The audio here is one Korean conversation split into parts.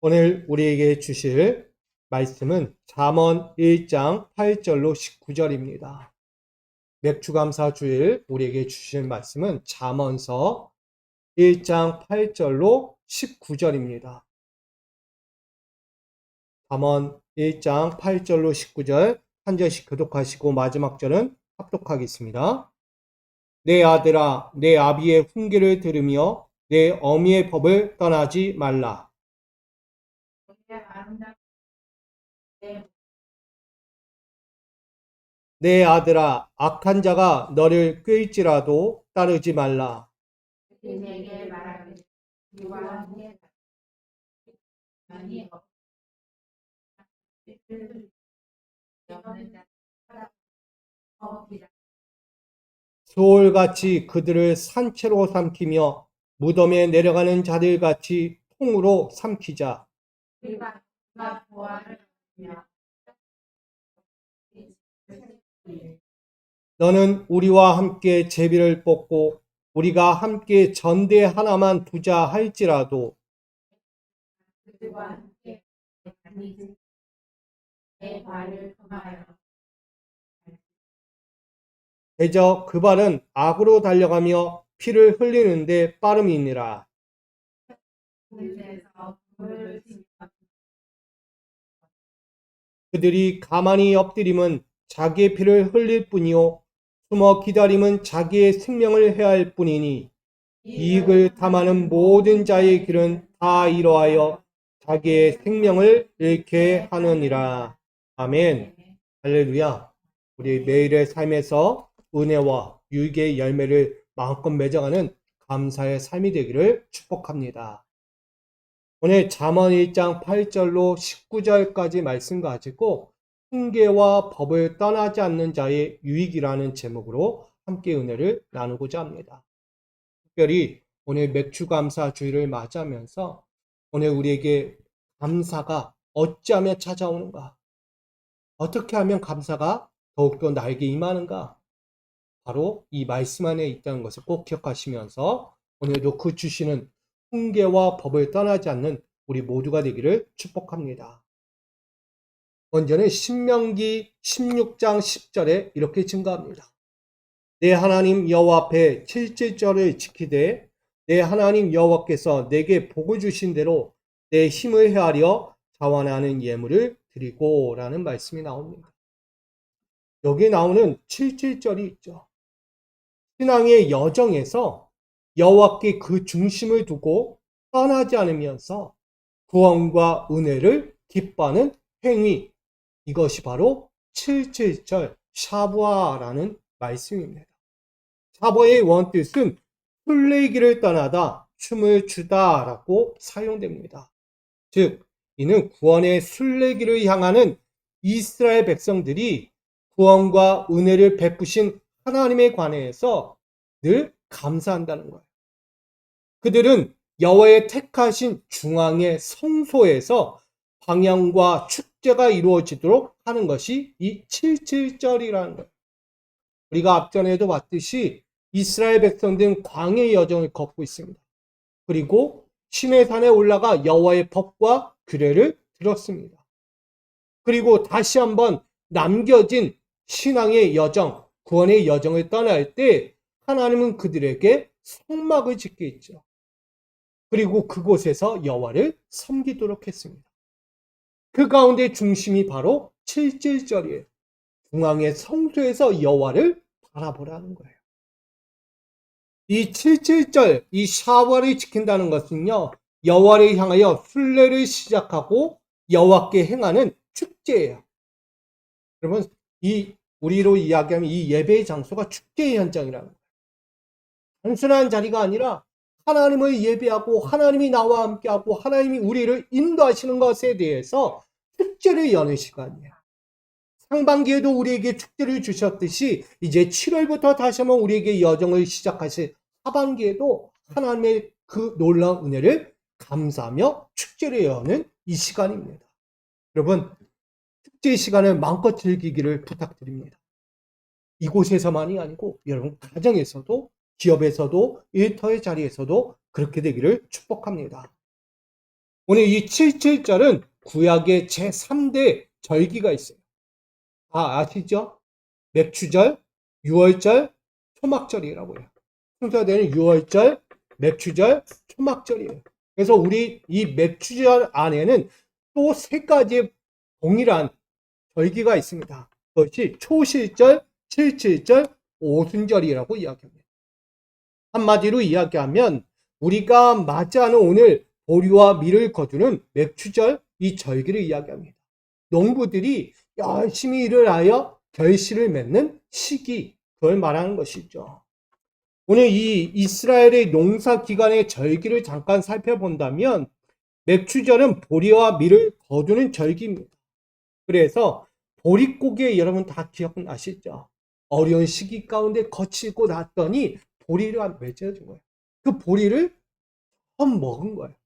오늘 우리에게 주실 말씀은 잠언 1장 8절로 19절입니다. 맥주감사 주일 우리에게 주실 말씀은 잠언서 1장 8절로 19절입니다. 잠언 1장 8절로 19절 한 절씩 교독하시고 마지막 절은 합독하겠습니다. 내 아들아, 내 아비의 훈계를 들으며 내 어미의 법을 떠나지 말라. 내 아들아, 악한 자가 너를 꾀일지라도 따르지 말라. 내게 말하기를 이와 함께 많이 소울같이 그들을 산채로 삼키며 무덤에 내려가는 자들같이 통으로 삼키자. 우리가 보아를 하며 너는 우리와 함께 제비를 뽑고 우리가 함께 전대 하나만 두자 할지라도 그들과 함께 내 발을 금하여 대저 그 발은 악으로 달려가며 피를 흘리는데 빠름이 있니라. 그들에서 불을 그들이 가만히 엎드림은 자기의 피를 흘릴 뿐이요 숨어 기다림은 자기의 생명을 해할 뿐이니 이익을 탐하는 모든 자의 길은 다 이러하여 자기의 생명을 잃게 하느니라. 아멘. 할렐루야. 우리 매일의 삶에서 은혜와 유익의 열매를 마음껏 맺어가는 감사의 삶이 되기를 축복합니다. 오늘 잠언 1장 8절로 19절까지 말씀 가지고 훈계와 법을 떠나지 않는 자의 유익이라는 제목으로 함께 은혜를 나누고자 합니다. 특별히 오늘 맥주감사 주일을 맞이하면서 오늘 우리에게 감사가 어찌하면 찾아오는가? 어떻게 하면 감사가 더욱더 나에게 임하는가? 바로 이 말씀 안에 있다는 것을 꼭 기억하시면서 오늘도 그 주시는 훈계와 법을 떠나지 않는 우리 모두가 되기를 축복합니다. 먼저는 신명기 16장 10절에 이렇게 증가합니다. 내 하나님 여호와 앞에 7절을 지키되 내 하나님 여호와께서 내게 복을 주신 대로 내 힘을 헤아려 자원하는 예물을 드리고 라는 말씀이 나옵니다. 여기 나오는 7절이 있죠. 신앙의 여정에서 여호와께 그 중심을 두고 떠나지 않으면서 구원과 은혜를 기뻐하는 행위, 이것이 바로 7절 샤부아라는 말씀입니다. 샤부아의 원뜻은 순례길을 떠나다 춤을 추다 라고 사용됩니다. 즉 이는 구원의 순례길을 향하는 이스라엘 백성들이 구원과 은혜를 베푸신 하나님에 관해서 늘 감사한다는 거예요. 그들은 여호와의 택하신 중앙의 성소에서 방향과 축제가 이루어지도록 하는 것이 이 7절이라는 거예요. 우리가 앞전에도 봤듯이 이스라엘 백성들은 광야의 여정을 걷고 있습니다. 그리고 시내산에 올라가 여호와의 법과 규례를 들었습니다. 그리고 다시 한번 남겨진 신앙의 여정, 구원의 여정을 떠날 때 하나님은 그들에게 성막을 짓게 했죠. 그리고 그곳에서 여호와를 섬기도록 했습니다. 그 가운데 중심이 바로 7절이에요. 중앙의 성소에서 여호와를 바라보라는 거예요. 이 7절, 이 샤워를 지킨다는 것은요, 여호와를 향하여 순례를 시작하고 여호와께 행하는 축제예요. 여러분, 우리로 이야기하면 이 예배의 장소가 축제의 현장이라는 거예요. 단순한 자리가 아니라 하나님을 예배하고 하나님이 나와 함께하고 하나님이 우리를 인도하시는 것에 대해서 축제를 여는 시간이에요. 상반기에도 우리에게 축제를 주셨듯이 이제 7월부터 다시 한번 우리에게 여정을 시작하실 하반기에도 하나님의 그 놀라운 은혜를 감사하며 축제를 여는 이 시간입니다. 여러분, 축제 시간을 마음껏 즐기기를 부탁드립니다. 이곳에서만이 아니고 여러분 가정에서도 기업에서도 일터의 자리에서도 그렇게 되기를 축복합니다. 오늘 이 77절은 구약의 제3대 절기가 있어요. 아시죠? 맥추절, 유월절, 초막절이라고 해요. 순서대는 유월절, 맥추절, 초막절이에요. 그래서 우리 이 맥추절 안에는 또 세 가지의 동일한 절기가 있습니다. 그것이 초실절, 칠칠절, 오순절이라고 이야기합니다. 한마디로 이야기하면 우리가 맞이하는 오늘 보리와 밀을 거두는 맥추절 이 절기를 이야기합니다. 농부들이 열심히 일을 하여 결실을 맺는 시기, 그걸 말하는 것이죠. 오늘 이 이스라엘의 농사 기간의 절기를 잠깐 살펴본다면 맥추절은 보리와 밀을 거두는 절기입니다. 그래서 보릿고개 여러분 다 기억나시죠? 어려운 시기 가운데 거치고 났더니 보리를 맺어준 거예요. 그 보리를 처음 먹은 거예요.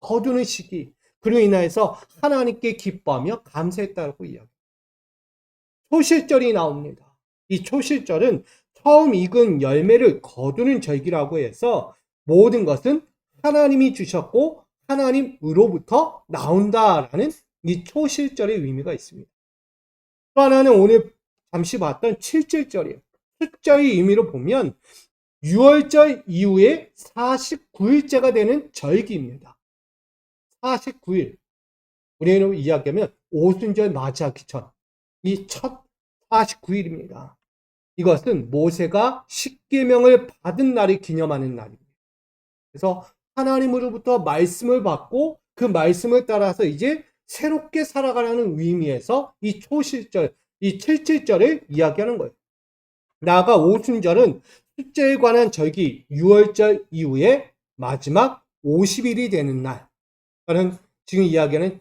거두는 시기. 그로 인해서 하나님께 기뻐하며 감사했다고 이야기합니다. 초실절이 나옵니다. 이 초실절은 처음 익은 열매를 거두는 절기라고 해서 모든 것은 하나님이 주셨고 하나님으로부터 나온다라는 이 초실절의 의미가 있습니다. 또 하나는 오늘 잠시 봤던 칠칠절이에요. 숫자의 의미로 보면 6월절 이후에 49일째가 되는 절기입니다. 49일. 우리는 이야기하면 오순절 맞이하기 전 이 첫 49일입니다. 이것은 모세가 십계명을 받은 날을 기념하는 날입니다. 그래서 하나님으로부터 말씀을 받고 그 말씀을 따라서 이제 새롭게 살아가라는 의미에서 이 초실절, 이 칠칠절을 이야기하는 거예요. 나아가 오순절은 숫자에 관한 절기 6월절 이후에 마지막 50일이 되는 날. 저는 지금 이야기하는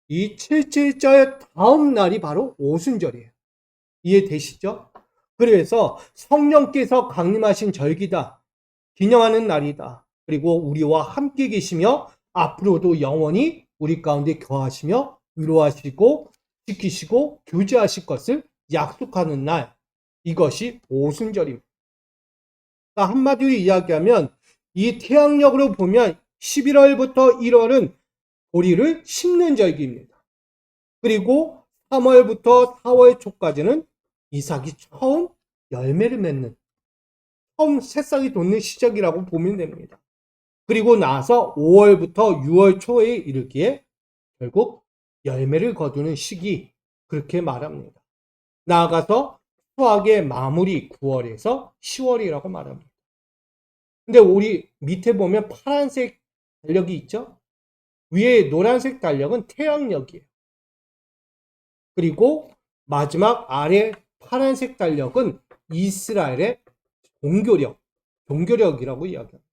이 77절 다음 날이 바로 오순절이에요. 이해되시죠? 그래서 성령께서 강림하신 절기다. 기념하는 날이다. 그리고 우리와 함께 계시며 앞으로도 영원히 우리 가운데 거하시며 위로하시고 지키시고 교제하실 것을 약속하는 날. 이것이 오순절입니다. 한마디로 이야기하면 이 태양력으로 보면 11월부터 1월은 보리를 심는 절기입니다. 그리고 3월부터 4월 초까지는 이삭이 처음 열매를 맺는, 처음 새싹이 돋는 시작이라고 보면 됩니다. 그리고 나서 5월부터 6월 초에 이르기에 결국 열매를 거두는 시기, 그렇게 말합니다. 나아가서 수학의 마무리 9월에서 10월이라고 말합니다. 근데 우리 밑에 보면 파란색 달력이 있죠? 위에 노란색 달력은 태양력이에요. 그리고 마지막 아래 파란색 달력은 이스라엘의 종교력이라고 이야기합니다.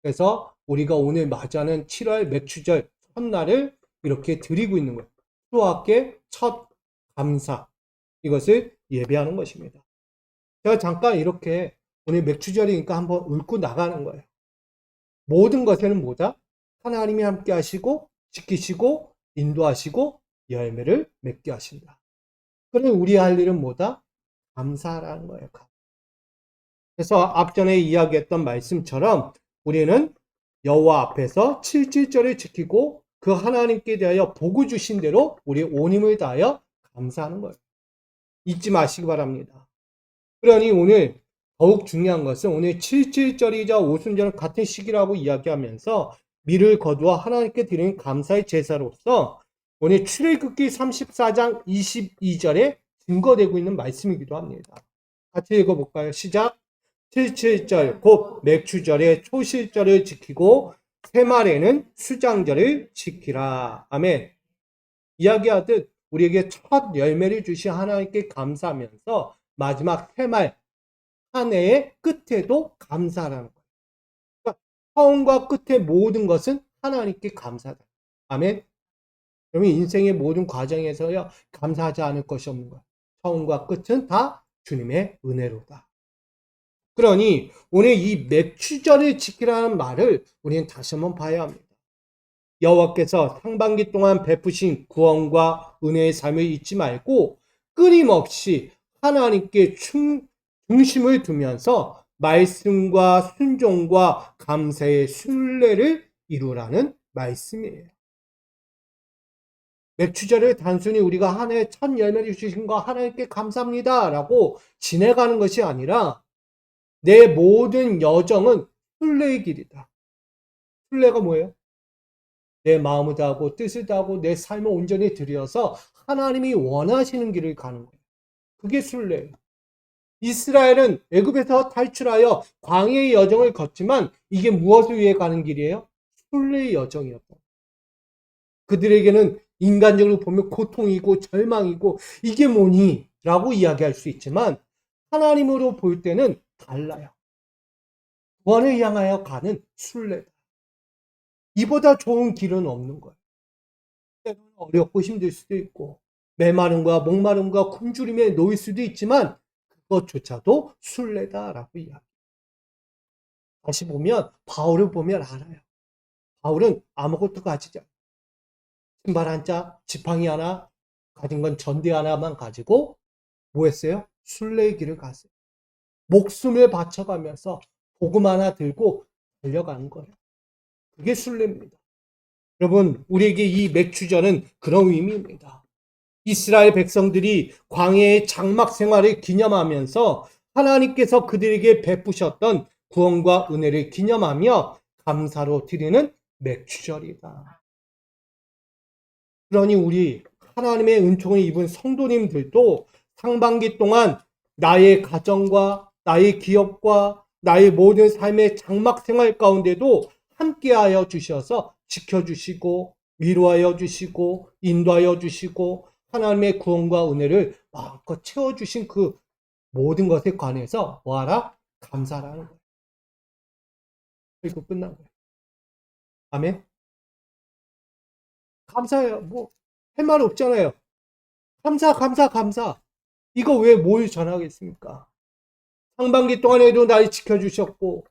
그래서 우리가 오늘 맞이하는 7월 맥추절 첫날을 이렇게 드리고 있는 거예요. 수학의 첫 감사. 이것을 예배하는 것입니다. 제가 잠깐 이렇게 오늘 맥추절이니까 한번 읊고 나가는 거예요. 모든 것에는 뭐다? 하나님이 함께 하시고 지키시고 인도하시고 열매를 맺게 하신다. 그러면 우리 할 일은 뭐다? 감사하라는 거예요. 그래서 앞전에 이야기했던 말씀처럼 우리는 여호와 앞에서 77절을 지키고 그 하나님께 대하여 복을 주신 대로 우리 온 힘을 다하여 감사하는 거예요. 잊지 마시기 바랍니다. 그러니 오늘 더욱 중요한 것은 오늘 77절이자 오순절은 같은 시기라고 이야기하면서 밀을 거두어 하나님께 드리는 감사의 제사로서 오늘 출애굽기 34장 22절에 증거되고 있는 말씀이기도 합니다. 같이 읽어볼까요? 시작. 77절 곧 맥추절에 초실절을 지키고 새말에는 수장절을 지키라. 아멘. 이야기하듯 우리에게 첫 열매를 주신 하나님께 감사하면서 마지막 새말 한 해의 끝에도 감사하라는 거예요. 그러니까 처음과 끝의 모든 것은 하나님께 감사하다. 아멘. 그러면 인생의 모든 과정에서요 감사하지 않을 것이 없는 거예요. 처음과 끝은 다 주님의 은혜로다. 그러니 오늘 이 맥추절을 지키라는 말을 우리는 다시 한번 봐야 합니다. 여호와께서 상반기 동안 베푸신 구원과 은혜의 삶을 잊지 말고 끊임없이 하나님께 중심을 두면서 말씀과 순종과 감사의 순례를 이루라는 말씀이에요. 맥주절을 단순히 우리가 한 해에 첫 열매를 주신 거 하나님께 감사합니다 라고 지내가는 것이 아니라 내 모든 여정은 순례의 길이다. 순례가 뭐예요? 내 마음을 다하고 뜻을 다하고 내 삶을 온전히 들여서 하나님이 원하시는 길을 가는 거예요. 그게 순례예요. 이스라엘은 애굽에서 탈출하여 광야의 여정을 걷지만 이게 무엇을 위해 가는 길이에요? 순례의 여정이었다. 그들에게는 인간적으로 보면 고통이고 절망이고 이게 뭐니? 라고 이야기할 수 있지만 하나님으로 볼 때는 달라요. 구원을 향하여 가는 순례다. 이보다 좋은 길은 없는 거예요. 때로는 어렵고 힘들 수도 있고 메마름과 목마름과 굶주림에 놓일 수도 있지만 그것조차도 순례다라고 이야기해요. 다시 보면 바울을 보면 알아요. 바울은 아무것도 가지지 않아요. 신발 한 짝, 지팡이 하나, 가진 건 전대 하나만 가지고 뭐 했어요? 순례의 길을 갔어요. 목숨을 바쳐가면서 복음 하나 들고 달려가는 거예요. 그게 순례입니다. 여러분, 우리에게 이 맥주전은 그런 의미입니다. 이스라엘 백성들이 광야의 장막 생활을 기념하면서 하나님께서 그들에게 베푸셨던 구원과 은혜를 기념하며 감사로 드리는 맥주절이다. 그러니 우리 하나님의 은총을 입은 성도님들도 상반기 동안 나의 가정과 나의 기업과 나의 모든 삶의 장막 생활 가운데도 함께하여 주셔서 지켜주시고 위로하여 주시고 인도하여 주시고 하나님의 구원과 은혜를 마음껏 채워주신 그 모든 것에 관해서 뭐하라? 감사라는 거예요. 그리고 끝난 거예요. 아멘. 감사해요. 뭐 할 말 없잖아요. 감사. 이거 왜 뭘 전하겠습니까? 상반기 동안에도 날 지켜주셨고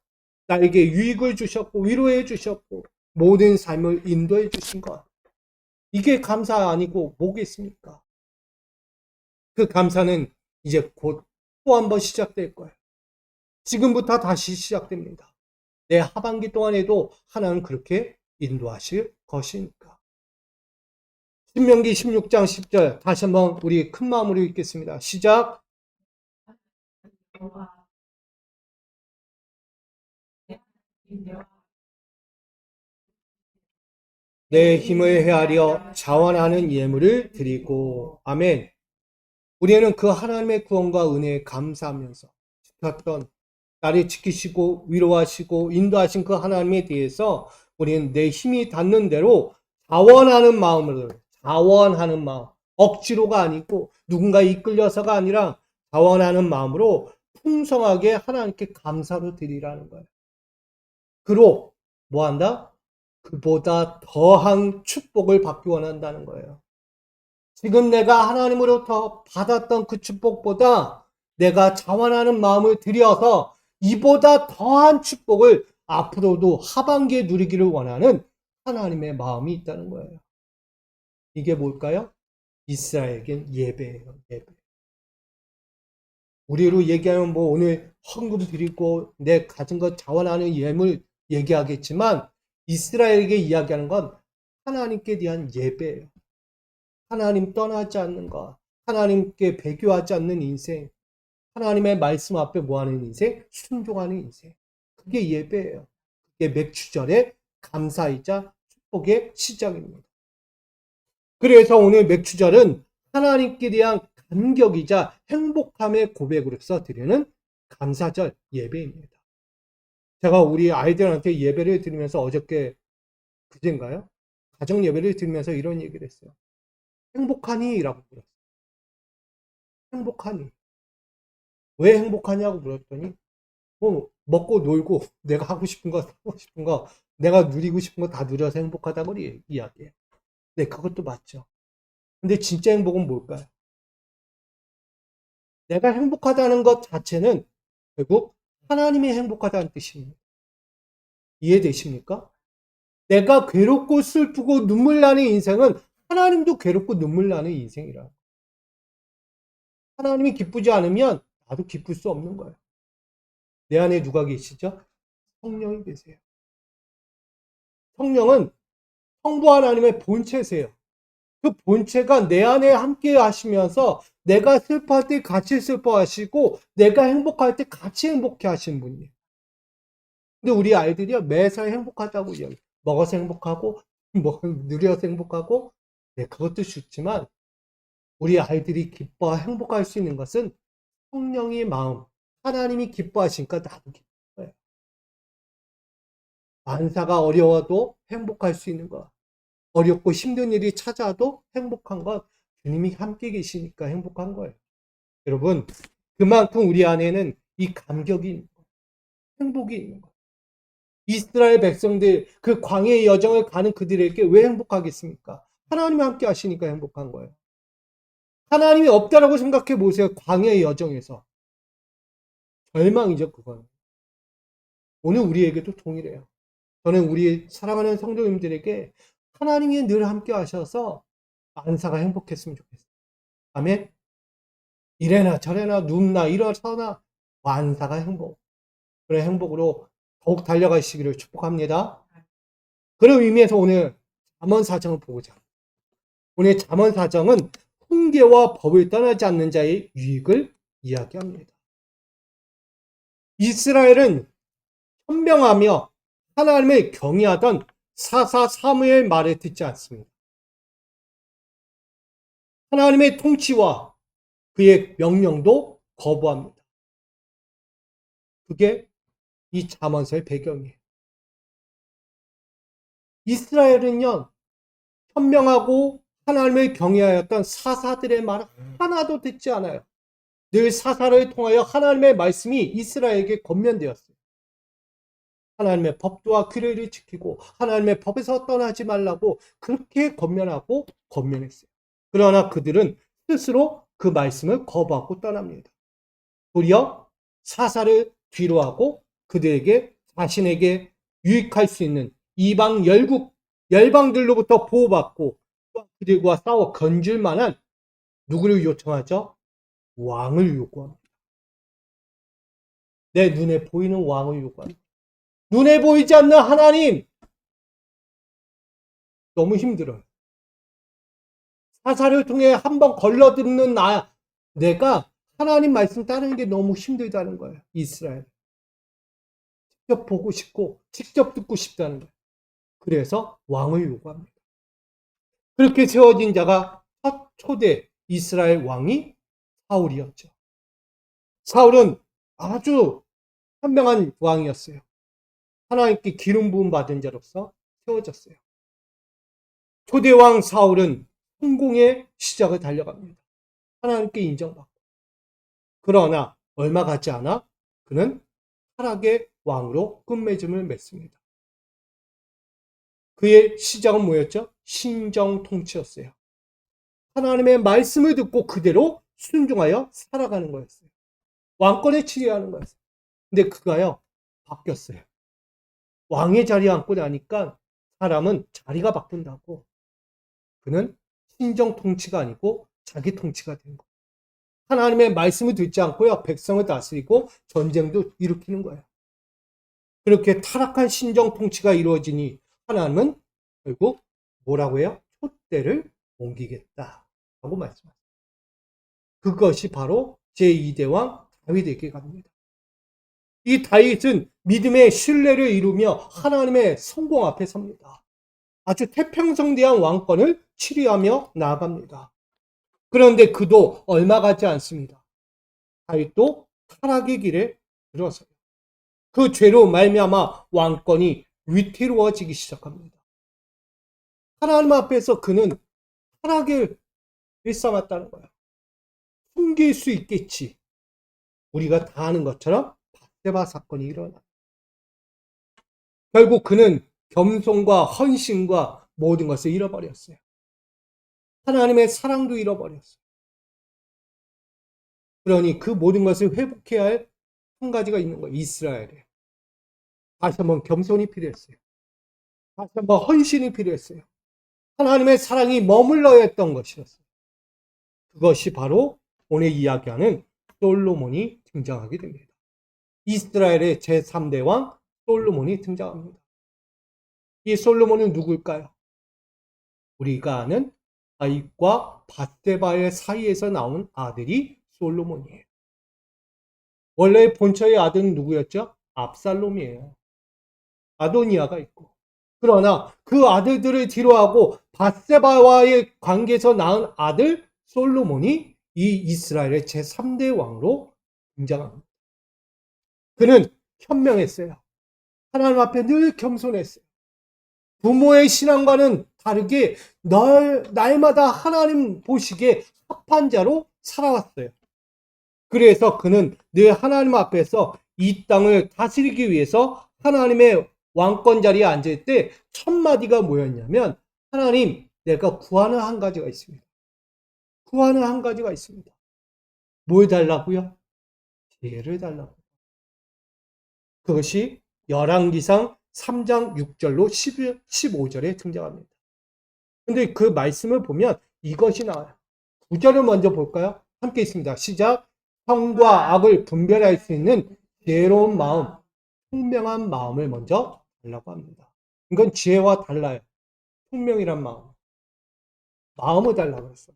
나에게 유익을 주셨고 위로해 주셨고 모든 삶을 인도해 주신 것. 이게 감사 아니고 뭐겠습니까? 그 감사는 이제 곧 또 한 번 시작될 거예요. 지금부터 다시 시작됩니다. 내 하반기 동안에도 하나는 그렇게 인도하실 것이니까. 신명기 16장 10절 다시 한번 우리 큰 마음으로 읽겠습니다. 시작. 내 힘을 헤아려 자원하는 예물을 드리고 아멘. 우리는 그 하나님의 구원과 은혜에 감사하면서 지켰던 나를 지키시고 위로하시고 인도하신 그 하나님에 대해서 우리는 내 힘이 닿는 대로 자원하는 마음으로 자원하는 마음 억지로가 아니고 누군가 이끌려서가 아니라 자원하는 마음으로 풍성하게 하나님께 감사로 드리라는 거예요. 그로 뭐한다? 그보다 더한 축복을 받기 원한다는 거예요. 지금 내가 하나님으로부터 받았던 그 축복보다 내가 자원하는 마음을 들여서 이보다 더한 축복을 앞으로도 하반기에 누리기를 원하는 하나님의 마음이 있다는 거예요. 이게 뭘까요? 이스라엘에겐 예배예요. 예배. 우리로 얘기하면 뭐 오늘 헌금 드리고 내 가진 것 자원하는 예물 얘기하겠지만 이스라엘에게 이야기하는 건 하나님께 대한 예배예요. 하나님 떠나지 않는 것, 하나님께 배교하지 않는 인생, 하나님의 말씀 앞에 뭐하는 인생? 순종하는 인생. 그게 예배예요. 그게 맥주절의 감사이자 축복의 시작입니다. 그래서 오늘 맥주절은 하나님께 대한 감격이자 행복함의 고백으로서 드리는 감사절 예배입니다. 제가 우리 아이들한테 예배를 드리면서 어저께 그제인가요? 가정 예배를 드리면서 이런 얘기를 했어요. 행복하니? 라고 물었어요. 행복하니? 왜 행복하냐고 물었더니 뭐 먹고 놀고 내가 하고 싶은 거 하고 싶은 거 내가 누리고 싶은 거 다 누려서 행복하다고 이야기해요. 네, 그것도 맞죠. 근데 진짜 행복은 뭘까요? 내가 행복하다는 것 자체는 결국 하나님이 행복하다는 뜻입니다. 이해되십니까? 내가 괴롭고 슬프고 눈물 나는 인생은 하나님도 괴롭고 눈물 나는 인생이라. 하나님이 기쁘지 않으면 나도 기쁠 수 없는 거예요. 내 안에 누가 계시죠? 성령이 계세요. 성령은 성부 하나님의 본체세요. 그 본체가 내 안에 함께 하시면서 내가 슬퍼할 때 같이 슬퍼하시고 내가 행복할 때 같이 행복해 하시는 분이에요. 근데 우리 아이들이요, 매사에 행복하다고 이야기해요. 먹어서 행복하고, 뭐, 누려서 행복하고, 네, 그것도 좋지만, 우리 아이들이 기뻐 행복할 수 있는 것은 성령의 마음, 하나님이 기뻐하시니까 나도 기뻐해요. 만사가 어려워도 행복할 수 있는 것, 어렵고 힘든 일이 찾아도 행복한 것, 주님이 함께 계시니까 행복한 거예요. 여러분, 그만큼 우리 안에는 이 감격이 있는 거예요. 행복이 있는 거예요. 이스라엘 백성들, 그 광야의 여정을 가는 그들에게 왜 행복하겠습니까? 하나님이 함께 하시니까 행복한 거예요. 하나님이 없다라고 생각해 보세요. 광야의 여정에서. 절망이죠, 그건. 오늘 우리에게도 동일해요. 저는 우리 사랑하는 성도님들에게 하나님이 늘 함께 하셔서 만사가 행복했으면 좋겠어요. 아멘. 이래나 저래나 눕나 일어서나 만사가 행복. 그런 행복으로 더욱 달려가시기를 축복합니다. 그런 의미에서 오늘 잠언 사정을 보고자. 오늘 잠언 사정은 훈계와 법을 떠나지 않는 자의 유익을 이야기합니다. 이스라엘은 현명하며 하나님을 경외하던 사사 사무엘 말을 듣지 않습니다. 하나님의 통치와 그의 명령도 거부합니다. 그게 이 잠언서의 배경이에요. 이스라엘은요, 현명하고 하나님을 경외하였던 사사들의 말을 하나도 듣지 않아요. 늘 사사를 통하여 하나님의 말씀이 이스라엘에게 권면되었어요. 하나님의 법도와 규례를 지키고 하나님의 법에서 떠나지 말라고 그렇게 권면하고 권면했어요. 그러나 그들은 스스로 그 말씀을 거부하고 떠납니다. 도리어 사사를 뒤로하고 그들에게 자신에게 유익할 수 있는 이방 열방들로부터 보호받고 그들과 싸워 건질 만한 누구를 요청하죠? 왕을 요구합니다. 내 눈에 보이는 왕을 요구합니다. 눈에 보이지 않는 하나님, 너무 힘들어요. 사사를 통해 한번 걸러듣는 내가 하나님 말씀 따르는 게 너무 힘들다는 거예요. 이스라엘. 직접 보고 싶고 직접 듣고 싶다는 거예요. 그래서 왕을 요구합니다. 그렇게 세워진 자가 첫 초대 이스라엘 왕이 사울이었죠. 사울은 아주 현명한 왕이었어요. 하나님께 기름 부음 받은 자로서 세워졌어요. 초대왕 사울은 성공의 시작을 달려갑니다. 하나님께 인정받고. 그러나 얼마 가지 않아 그는 타락의 왕으로 끝맺음을 맺습니다. 그의 시작은 뭐였죠? 신정 통치였어요. 하나님의 말씀을 듣고 그대로 순종하여 살아가는 거였어요. 왕권에 치리하는 거였어요. 근데 그가요, 바뀌었어요. 왕의 자리에 앉고 나니까 사람은 자리가 바꾼다고. 그는 신정 통치가 아니고 자기 통치가 된 거예요. 하나님의 말씀을 듣지 않고요, 백성을 다스리고 전쟁도 일으키는 거예요. 그렇게 타락한 신정 통치가 이루어지니 하나님은 결국 뭐라고 해요? 촛대를 옮기겠다라고 말씀하세요. 그것이 바로 제2대 왕 다윗에게 갑니다. 이 다윗은 믿음의 신뢰를 이루며 하나님의 성공 앞에 섭니다. 아주 태평성대한 왕권을 치리하며 나아갑니다. 그런데 그도 얼마 가지 않습니다. 다윗도 타락의 길에 들어서요. 그 죄로 말미암아 왕권이 위태로워지기 시작합니다. 하나님 앞에서 그는 타락을 일삼았다는 거예요. 숨길 수 있겠지. 우리가 다 아는 것처럼 밧세바 사건이 일어나. 결국 그는 겸손과 헌신과 모든 것을 잃어버렸어요. 하나님의 사랑도 잃어버렸어요. 그러니 그 모든 것을 회복해야 할 한 가지가 있는 거예요. 이스라엘에. 다시 한번 겸손이 필요했어요. 다시 한번 헌신이 필요했어요. 하나님의 사랑이 머물러야 했던 것이었어요. 그것이 바로 오늘 이야기하는 솔로몬이 등장하게 됩니다. 이스라엘의 제3대 왕 솔로몬이 등장합니다. 이 솔로몬은 누굴까요? 우리가 아는 다윗과 밧세바의 사이에서 나온 아들이 솔로몬이에요. 원래 본처의 아들은 누구였죠? 압살롬이에요. 아도니아가 있고. 그러나 그 아들들을 뒤로하고 밧세바와의 관계에서 낳은 아들 솔로몬이 이 이스라엘의 제3대 왕으로 등장합니다. 그는 현명했어요. 하나님 앞에 늘 겸손했어요. 부모의 신앙과는 다르게 날마다 하나님 보시기에 합한 자로 살아왔어요. 그래서 그는 늘 하나님 앞에서 이 땅을 다스리기 위해서 하나님의 왕권 자리에 앉을 때 첫 마디가 뭐였냐면, 하나님, 내가 구하는 한 가지가 있습니다. 구하는 한 가지가 있습니다. 뭘 달라고요? 지혜를 달라고. 그것이 열왕기상 3장 6절로 15절에 등장합니다. 근데 그 말씀을 보면 이것이 나와요. 9절을 먼저 볼까요? 함께 있습니다. 시작. 선과 악을 분별할 수 있는 지혜로운 마음, 총명한 마음을 먼저 달라고 합니다. 이건 지혜와 달라요. 총명이란 마음을 달라고 했어요.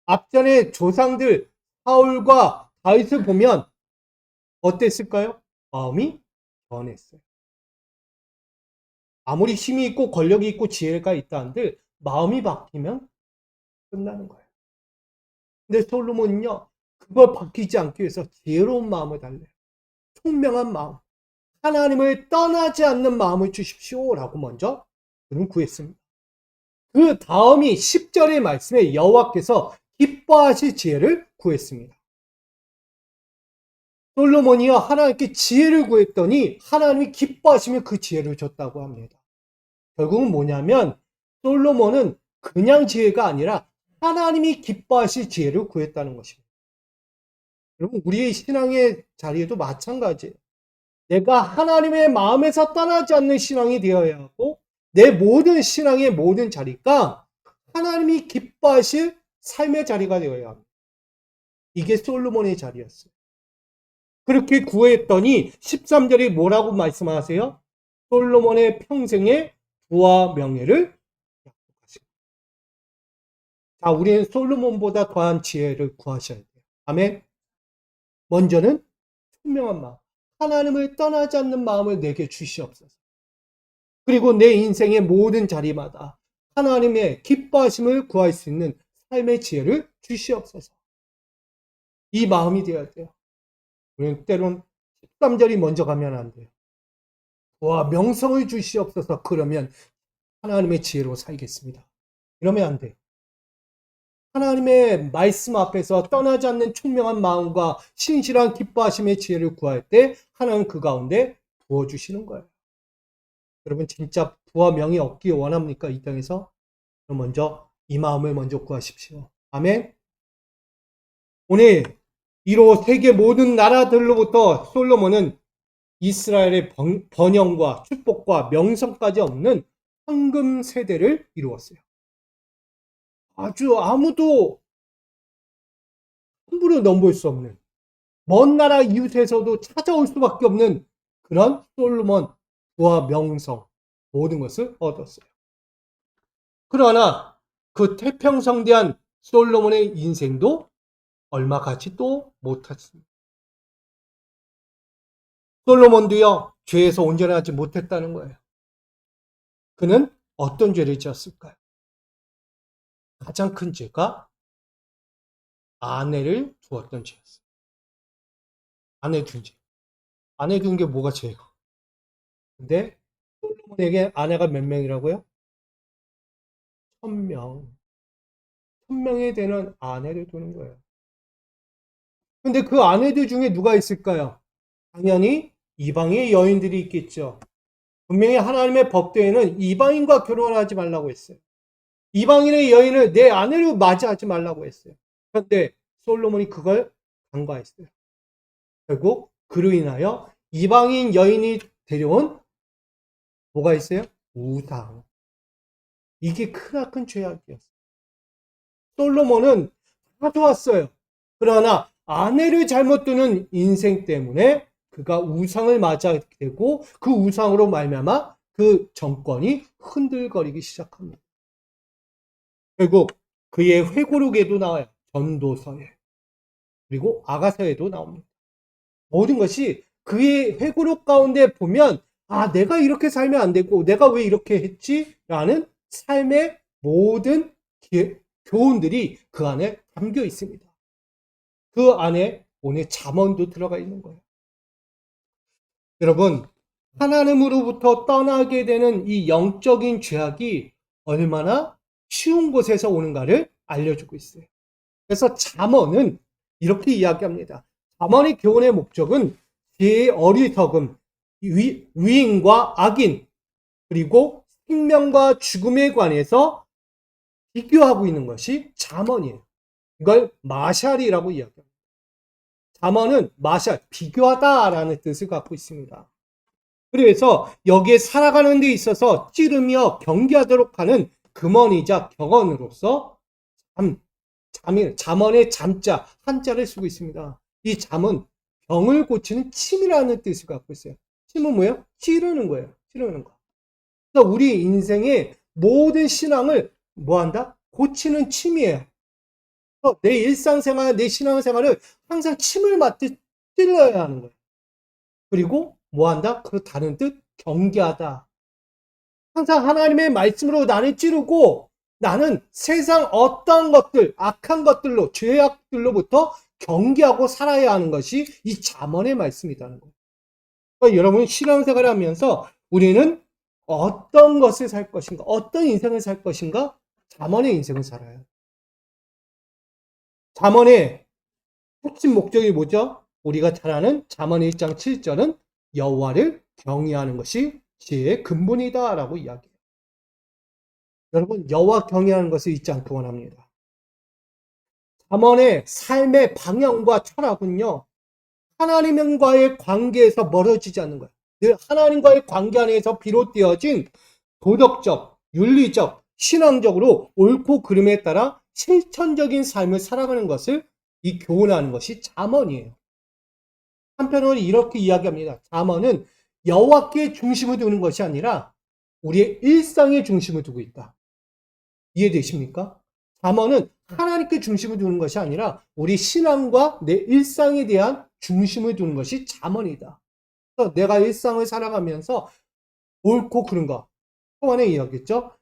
앞전에 조상들 사울과 다윗을 보면 어땠을까요? 마음이 변했어요. 아무리 힘이 있고 권력이 있고 지혜가 있다 한들 마음이 바뀌면 끝나는 거예요. 근데 솔로몬은요, 그걸 바뀌지 않기 위해서 지혜로운 마음을 달래요. 총명한 마음, 하나님을 떠나지 않는 마음을 주십시오라고 먼저 그는 구했습니다. 그 다음이 10절의 말씀에 여호와께서 기뻐하실 지혜를 구했습니다. 솔로몬이요, 하나님께 지혜를 구했더니 하나님이 기뻐하시며 그 지혜를 줬다고 합니다. 결국은 뭐냐면 솔로몬은 그냥 지혜가 아니라 하나님이 기뻐하실 지혜를 구했다는 것입니다. 여러분, 우리의 신앙의 자리에도 마찬가지예요. 내가 하나님의 마음에서 떠나지 않는 신앙이 되어야 하고, 내 모든 신앙의 모든 자리가 하나님이 기뻐하실 삶의 자리가 되어야 합니다. 이게 솔로몬의 자리였어요. 그렇게 구했더니 13절이 뭐라고 말씀하세요? 솔로몬의 평생의 부와 명예를 약속하시고. 자, 우리는 솔로몬보다 더한 지혜를 구하셔야 돼요. 아멘. 먼저는 총명한 마음, 하나님을 떠나지 않는 마음을 내게 주시옵소서. 그리고 내 인생의 모든 자리마다 하나님의 기뻐하심을 구할 수 있는 삶의 지혜를 주시옵소서. 이 마음이 되어야 돼요. 우리는 때론 13절이 먼저 가면 안 돼요. 와, 명성을 주시옵소서. 그러면 하나님의 지혜로 살겠습니다. 이러면 안 돼요. 하나님의 말씀 앞에서 떠나지 않는 총명한 마음과 신실한 기뻐하심의 지혜를 구할 때 하나님은 그 가운데 부어주시는 거예요. 여러분, 진짜 부와 명예 얻기 원합니까? 이 땅에서? 그럼 먼저 이 마음을 먼저 구하십시오. 아멘. 오늘 이로 세계 모든 나라들로부터 솔로몬은 이스라엘의 번영과 축복과 명성까지 없는 황금 세대를 이루었어요. 아주 아무도 함부로 넘볼 수 없는, 먼 나라 이웃에서도 찾아올 수밖에 없는 그런 솔로몬 부와 명성, 모든 것을 얻었어요. 그러나 그 태평성대한 솔로몬의 인생도 얼마 가지도 못했습니다. 솔로몬도요, 죄에서 온전하지 못했다는 거예요. 그는 어떤 죄를 지었을까요? 가장 큰 죄가 아내를 두었던 죄였어요. 아내 둔 죄. 아내 둔 게 뭐가 죄예요? 근데 솔로몬에게 아내가 몇 명이라고요? 1000명. 1000명에 되는 아내를 두는 거예요. 근데 그 아내들 중에 누가 있을까요? 당연히 이방의 여인들이 있겠죠. 분명히 하나님의 법도에는 이방인과 결혼하지 말라고 했어요. 이방인의 여인을 내 아내로 맞이하지 말라고 했어요. 그런데 솔로몬이 그걸 간과했어요. 결국 그로 인하여 이방인 여인이 데려온 뭐가 있어요? 우상. 이게 크나큰 죄악이었어요. 솔로몬은 다 좋았어요. 그러나 아내를 잘못 두는 인생 때문에 그가 우상을 맞이하게 되고 그 우상으로 말미암아 그 정권이 흔들거리기 시작합니다. 결국 그의 회고록에도 나와요. 전도서에. 그리고 아가서에도 나옵니다. 모든 것이 그의 회고록 가운데 보면 내가 이렇게 살면 안 되고 내가 왜 이렇게 했지? 라는 삶의 모든 교훈들이 그 안에 담겨 있습니다. 그 안에 오늘 잠언도 들어가 있는 거예요. 여러분, 하나님으로부터 떠나게 되는 이 영적인 죄악이 얼마나 쉬운 곳에서 오는가를 알려주고 있어요. 그래서 잠언은 이렇게 이야기합니다. 잠언의 교훈의 목적은 죄의 어리석음, 위인과 악인, 그리고 생명과 죽음에 관해서 비교하고 있는 것이 잠언이에요. 이걸 마샬이라고 이야기합니다. 잠언은 마샬, 비교하다라는 뜻을 갖고 있습니다. 그래서 여기에 살아가는 데 있어서 찌르며 경계하도록 하는 금언이자 격언으로서 잠언의 잠자 한자를 쓰고 있습니다. 이 잠은 병을 고치는 침이라는 뜻을 갖고 있어요. 침은 뭐예요? 찌르는 거예요. 찌르는 거. 그래서 우리 인생의 모든 신앙을 뭐한다? 고치는 침이에요. 내 일상생활, 내 신앙생활을 항상 침을 맞듯 찔러야 하는 거예요. 그리고 뭐한다? 그 다른 뜻? 경계하다. 항상 하나님의 말씀으로 나를 찌르고 나는 세상 어떤 것들, 악한 것들로, 죄악들로부터 경계하고 살아야 하는 것이 이 잠언의 말씀이라는 거예요. 그러니까 여러분 신앙생활을 하면서 우리는 어떤 것을 살 것인가, 어떤 인생을 살 것인가, 잠언의 인생을 살아요. 잠언의 핵심 목적이 뭐죠? 우리가 잘 아는 잠언 1장 7절은 여호와를 경외하는 것이 지혜의 근본이다라고 이야기해요. 여러분 여호와 경외하는 것을 잊지 않기 원합니다. 잠언의 삶의 방향과 철학은요. 하나님과의 관계에서 멀어지지 않는 거예요. 늘 하나님과의 관계 안에서 비롯되어진 도덕적, 윤리적, 신앙적으로 옳고 그름에 따라 실천적인 삶을 살아가는 것을 이 교훈하는 것이 잠언이에요. 한편으로 이렇게 이야기합니다. 잠언은 여호와께 중심을 두는 것이 아니라 우리의 일상에 중심을 두고 있다. 이해되십니까? 잠언은 하나님께 중심을 두는 것이 아니라 우리 신앙과 내 일상에 대한 중심을 두는 것이 잠언이다. 그래서 내가 일상을 살아가면서 옳고 그른가 초반에 이야기했죠.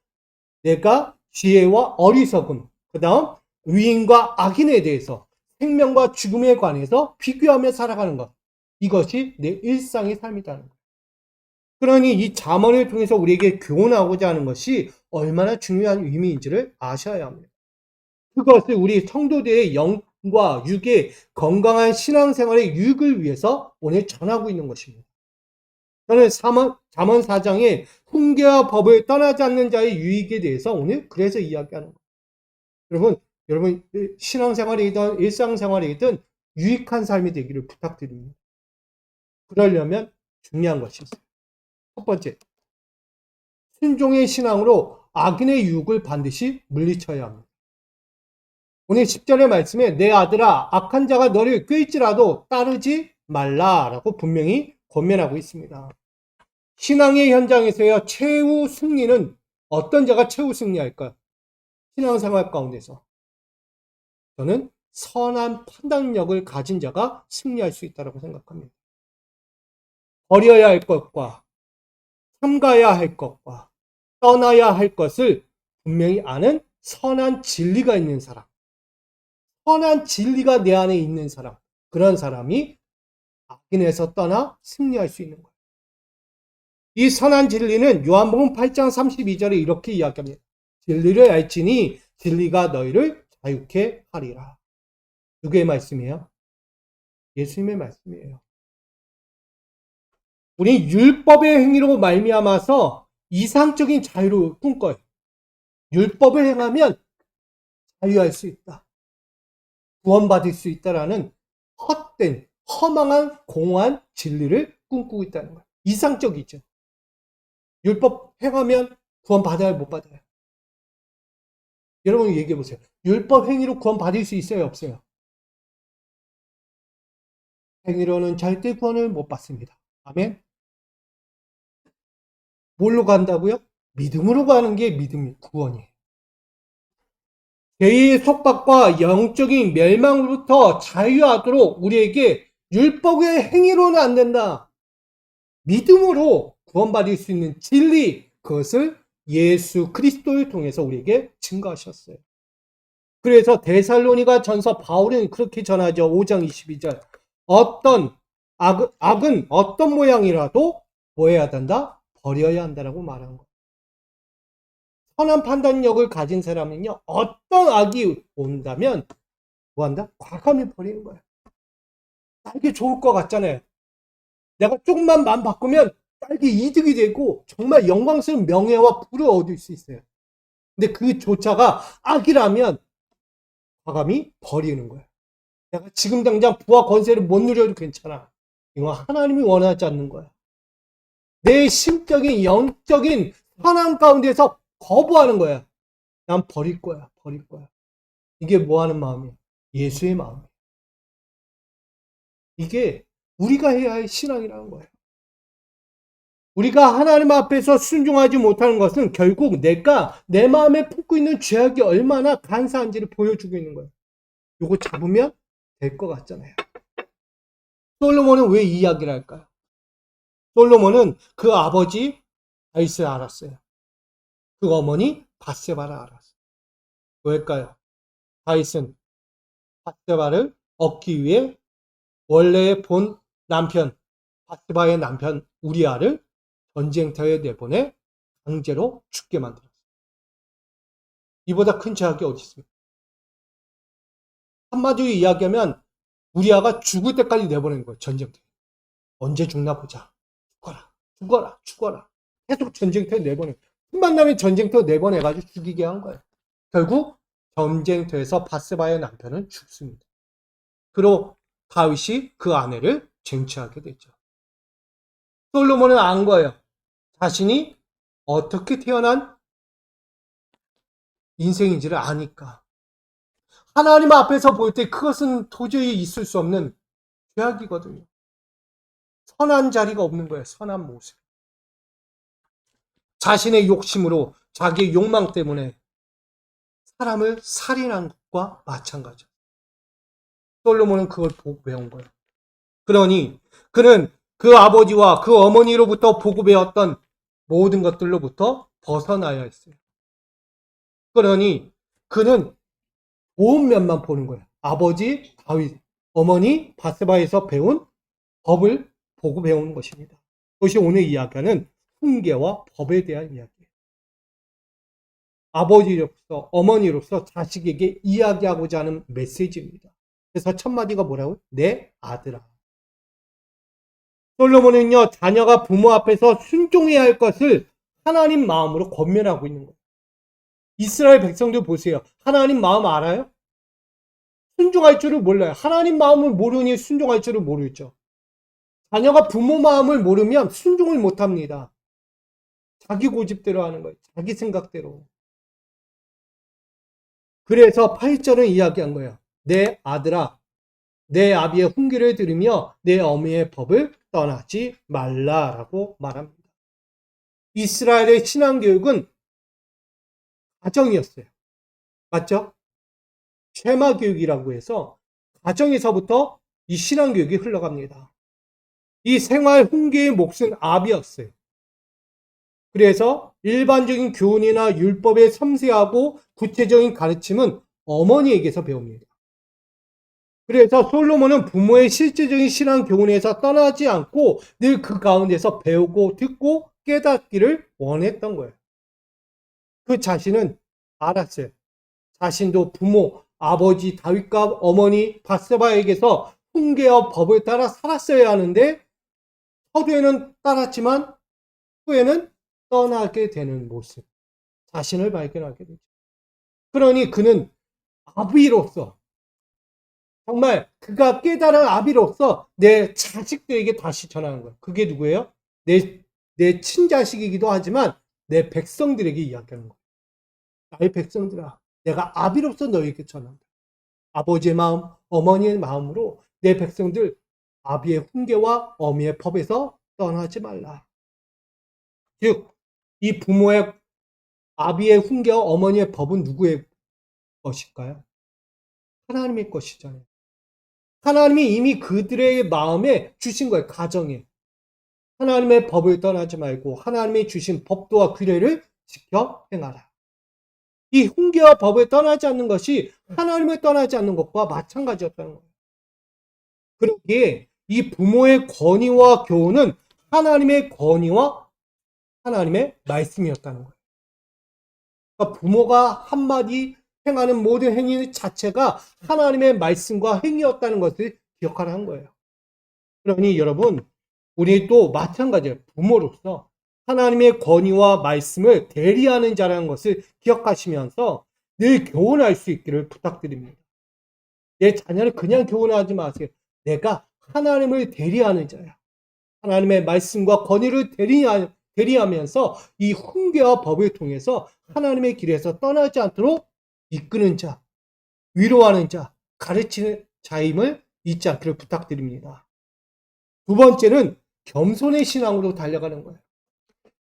내가 지혜와 어리석음, 그 다음 의인과 악인에 대해서 생명과 죽음에 관해서 비교하며 살아가는 것. 이것이 내 일상의 삶이라는 거예요. 그러니 이 잠언을 통해서 우리에게 교훈하고자 하는 것이 얼마나 중요한 의미인지를 아셔야 합니다. 그것을 우리 성도들의 영과 육의 건강한 신앙생활의 유익을 위해서 오늘 전하고 있는 것입니다. 저는 잠언 4장의 훈계와 법을 떠나지 않는 자의 유익에 대해서 오늘 그래서 이야기하는 거예요. 여러분 신앙생활이든 일상생활이든 유익한 삶이 되기를 부탁드립니다. 그러려면 중요한 것이 있어요. 첫 번째, 순종의 신앙으로 악인의 유혹을 반드시 물리쳐야 합니다. 오늘 10절의 말씀에 내 아들아 악한 자가 너를 꾀일지라도 따르지 말라라고 분명히 권면하고 있습니다. 신앙의 현장에서의 최후 승리는 어떤 자가 최후 승리할까요? 신앙생활 가운데서 저는 선한 판단력을 가진 자가 승리할 수 있다고 생각합니다. 버려야 할 것과 삼가야 할 것과 떠나야 할 것을 분명히 아는 선한 진리가 있는 사람, 선한 진리가 내 안에 있는 사람, 그런 사람이 악인에서 떠나 승리할 수 있는 거예요. 이 선한 진리는 요한복음 8장 32절에 이렇게 이야기합니다. 진리를 알지니 진리가 너희를 자유케 하리라. 누구의 말씀이에요? 예수님의 말씀이에요. 우리 율법의 행위로 말미암아서 이상적인 자유를 꿈꿔요. 율법을 행하면 자유할 수 있다. 구원받을 수 있다라는 헛된, 허망한, 공허한 진리를 꿈꾸고 있다는 거예요. 이상적이죠. 율법 행하면 구원받아요, 못 받아요? 여러분 얘기해 보세요. 율법 행위로 구원받을 수 있어요, 없어요? 행위로는 절대 구원을 못 받습니다. 아멘? 뭘로 간다고요? 믿음으로 가는 게 구원이에요. 죄의 속박과 영적인 멸망으로부터 자유하도록 우리에게 율법의 행위로는 안 된다. 믿음으로 구원받을 수 있는 진리, 그것을 예수 그리스도를 통해서 우리에게 증거하셨어요. 그래서 데살로니가 전서 바울은 그렇게 전하죠. 5장 22절. 악은 어떤 모양이라도 뭐 해야 된다? 버려야 한다라고 말한 거예요. 선한 판단력을 가진 사람은요, 어떤 악이 온다면 뭐 한다? 과감히 버리는 거예요. 이게 좋을 것 같잖아요. 내가 조금만 마음 바꾸면 딸기 이득이 되고 정말 영광스러운 명예와 부를 얻을 수 있어요. 근데 그조차가 악이라면 과감히 버리는 거예요. 내가 지금 당장 부와 권세를 못 누려도 괜찮아. 이거 하나님이 원하지 않는 거야. 내 심적인 영적인 선한 가운데서 거부하는 거야. 난 버릴 거야. 버릴 거야. 이게 뭐 하는 마음이야? 예수의 마음이야. 이게 우리가 해야 할 신앙이라는 거예요. 우리가 하나님 앞에서 순종하지 못하는 것은 결국 내가 내 마음에 품고 있는 죄악이 얼마나 간사한지를 보여주고 있는 거예요. 이거 잡으면 될 것 같잖아요. 솔로몬은 왜 이 이야기를 할까요? 솔로몬은 그 아버지 다윗을 알았어요. 그 어머니 밧세바를 알았어요. 왜일까요? 다윗은 밧세바를 얻기 위해 원래의 본 남편 밧세바의 남편 우리아를 전쟁터에 내보내 강제로 죽게 만들었어요. 이보다 큰 죄악이 어디 있습니까? 한마디로 이야기하면 우리아가 죽을 때까지 내보낸 거예요. 전쟁터에. 언제 죽나 보자. 죽어라. 죽어라. 죽어라. 계속 전쟁터에 내보내. 틈만 나면 전쟁터 내보내가지고 죽이게 한 거예요. 결국 전쟁터에서 밧세바의 남편은 죽습니다. 그리고 다윗이 그 아내를 쟁취하게 되죠. 솔로몬은 안 거예요. 자신이 어떻게 태어난 인생인지를 아니까. 하나님 앞에서 볼 때 그것은 도저히 있을 수 없는 죄악이거든요. 선한 자리가 없는 거예요. 선한 모습. 자신의 욕심으로 자기의 욕망 때문에 사람을 살인한 것과 마찬가지예요. 솔로몬은 그걸 보고 배운 거예요. 그러니 그는 그 아버지와 그 어머니로부터 보고 배웠던 모든 것들로부터 벗어나야 했어요. 그러니 그는 좋은 면만 보는 거예요. 아버지 다윗, 어머니 밧세바에서 배운 법을 보고 배우는 것입니다. 그것이 오늘 이야기하는 훈계와 법에 대한 이야기예요. 아버지로서 어머니로서 자식에게 이야기하고자 하는 메시지입니다. 그래서 첫 마디가 뭐라고요? 내 아들아. 솔로몬은요, 자녀가 부모 앞에서 순종해야 할 것을 하나님 마음으로 권면하고 있는 거예요. 이스라엘 백성들 보세요. 하나님 마음 알아요? 순종할 줄을 몰라요. 하나님 마음을 모르니 순종할 줄을 모르죠. 자녀가 부모 마음을 모르면 순종을 못합니다. 자기 고집대로 하는 거예요. 자기 생각대로. 그래서 8절은 이야기한 거예요. 내 아들아, 내 아비의 훈계를 들으며 내 어미의 법을 떠나지 말라라고 말합니다. 이스라엘의 신앙교육은 가정이었어요. 맞죠? 쉐마 교육이라고 해서 가정에서부터 이 신앙교육이 흘러갑니다. 이 생활 훈계의 몫은 아비였어요. 그래서 일반적인 교훈이나 율법의 섬세하고 구체적인 가르침은 어머니에게서 배웁니다. 그래서 솔로몬은 부모의 실제적인 신앙 교훈에서 떠나지 않고 늘 그 가운데서 배우고 듣고 깨닫기를 원했던 거예요. 그 자신은 알았어요. 자신도 부모, 아버지 다윗과 어머니 밧세바에게서 훈계와 법을 따라 살았어야 하는데 서두에는 따랐지만 후에는 떠나게 되는 모습, 자신을 발견하게 되죠. 그러니 그는 아비로서 정말 그가 깨달은 아비로서 내 자식들에게 다시 전하는 거예요. 그게 누구예요? 내 친자식이기도 하지만 내 백성들에게 이야기하는 거예요. 나의 백성들아, 내가 아비로서 너에게 전한다. 아버지의 마음, 어머니의 마음으로 내 백성들 아비의 훈계와 어미의 법에서 떠나지 말라. 즉, 이 부모의 아비의 훈계와 어머니의 법은 누구의 것일까요? 하나님의 것이잖아요. 하나님이 이미 그들의 마음에 주신 거예요. 가정에. 하나님의 법을 떠나지 말고 하나님이 주신 법도와 규례를 지켜 행하라. 이 훈계와 법을 떠나지 않는 것이 하나님을 떠나지 않는 것과 마찬가지였다는 거예요. 그러기에 이 부모의 권위와 교훈은 하나님의 권위와 하나님의 말씀이었다는 거예요. 그러니까 부모가 한마디 행하는 모든 행위 자체가 하나님의 말씀과 행위였다는 것을 기억하라는 거예요. 그러니 여러분, 우리 또 마찬가지예요. 부모로서 하나님의 권위와 말씀을 대리하는 자라는 것을 기억하시면서 늘 교훈할 수 있기를 부탁드립니다. 내 자녀를 그냥 교훈하지 마세요. 내가 하나님을 대리하는 자야. 하나님의 말씀과 권위를 대리하면서 이 훈계와 법을 통해서 하나님의 길에서 떠나지 않도록 이끄는 자, 위로하는 자, 가르치는 자임을 잊지 않기를 부탁드립니다. 두 번째는 겸손의 신앙으로 달려가는 거예요.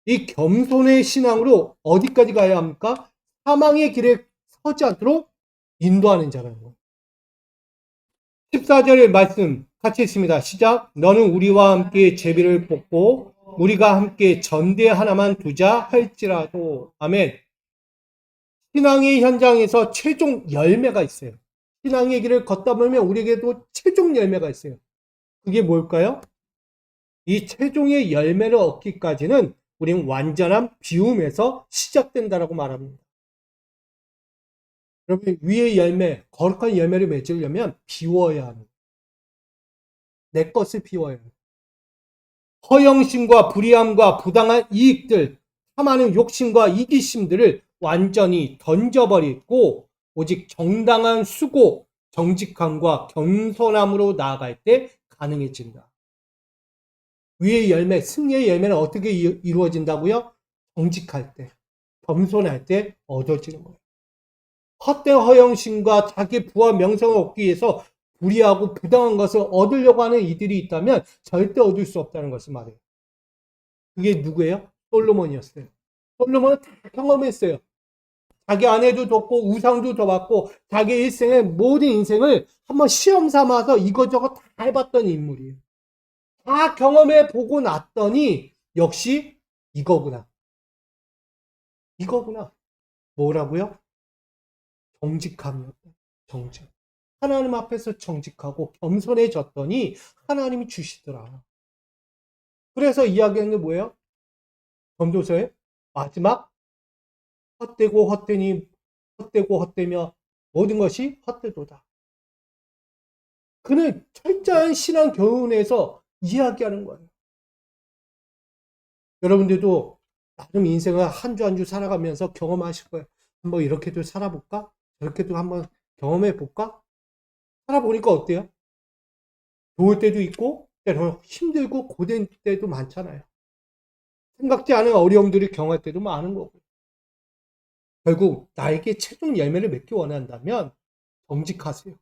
이 겸손의 신앙으로 어디까지 가야 합니까? 사망의 길에 서지 않도록 인도하는 자라는 거예요. 14절의 말씀 같이 있습니다. 시작. 너는 우리와 함께 제비를 뽑고 우리가 함께 전대 하나만 두자 할지라도. 아멘. 신앙의 현장에서 최종 열매가 있어요. 신앙의 길을 걷다 보면 우리에게도 최종 열매가 있어요. 그게 뭘까요? 이 최종의 열매를 얻기까지는 우리는 완전한 비움에서 시작된다라고 말합니다. 여러분, 위의 열매, 거룩한 열매를 맺으려면 비워야 합니다. 내 것을 비워야 합니다. 허영심과 불의함과 부당한 이익들, 탐하는 욕심과 이기심들을 완전히 던져버리고 오직 정당한 수고, 정직함과 겸손함으로 나아갈 때 가능해진다. 위의 열매, 승리의 열매는 어떻게 이루어진다고요? 정직할 때, 겸손할 때 얻어지는 거예요. 헛된 허영심과 자기 부와 명성을 얻기 위해서 불의하고 부당한 것을 얻으려고 하는 이들이 있다면 절대 얻을 수 없다는 것을 말해요. 그게 누구예요? 솔로몬이었어요. 솔로몬은 다 경험했어요. 자기 아내도 뒀고 우상도 더 받고 자기 일생의 모든 인생을 한번 시험 삼아서 이것저것 다 해봤던 인물이에요. 다 경험해 보고 났더니 역시 이거구나. 이거구나. 뭐라고요? 정직함이었다. 정직. 하나님 앞에서 정직하고 겸손해졌더니 하나님이 주시더라. 그래서 이야기하는 게 뭐예요? 전도서의 마지막 헛되고 헛되니 헛되고 헛되며 모든 것이 헛되도다. 그는 철저한 신앙 교훈에서 이야기하는 거예요. 여러분들도 나름 인생을 한 주 한 주 살아가면서 경험하실 거예요. 한번 이렇게도 살아볼까? 저렇게도 한번 경험해 볼까? 살아보니까 어때요? 좋을 때도 있고 때로는 힘들고 고된 때도 많잖아요. 생각지 않은 어려움들을 경험할 때도 많은 거고. 결국 나에게 최종 열매를 맺기 원한다면 정직하세요.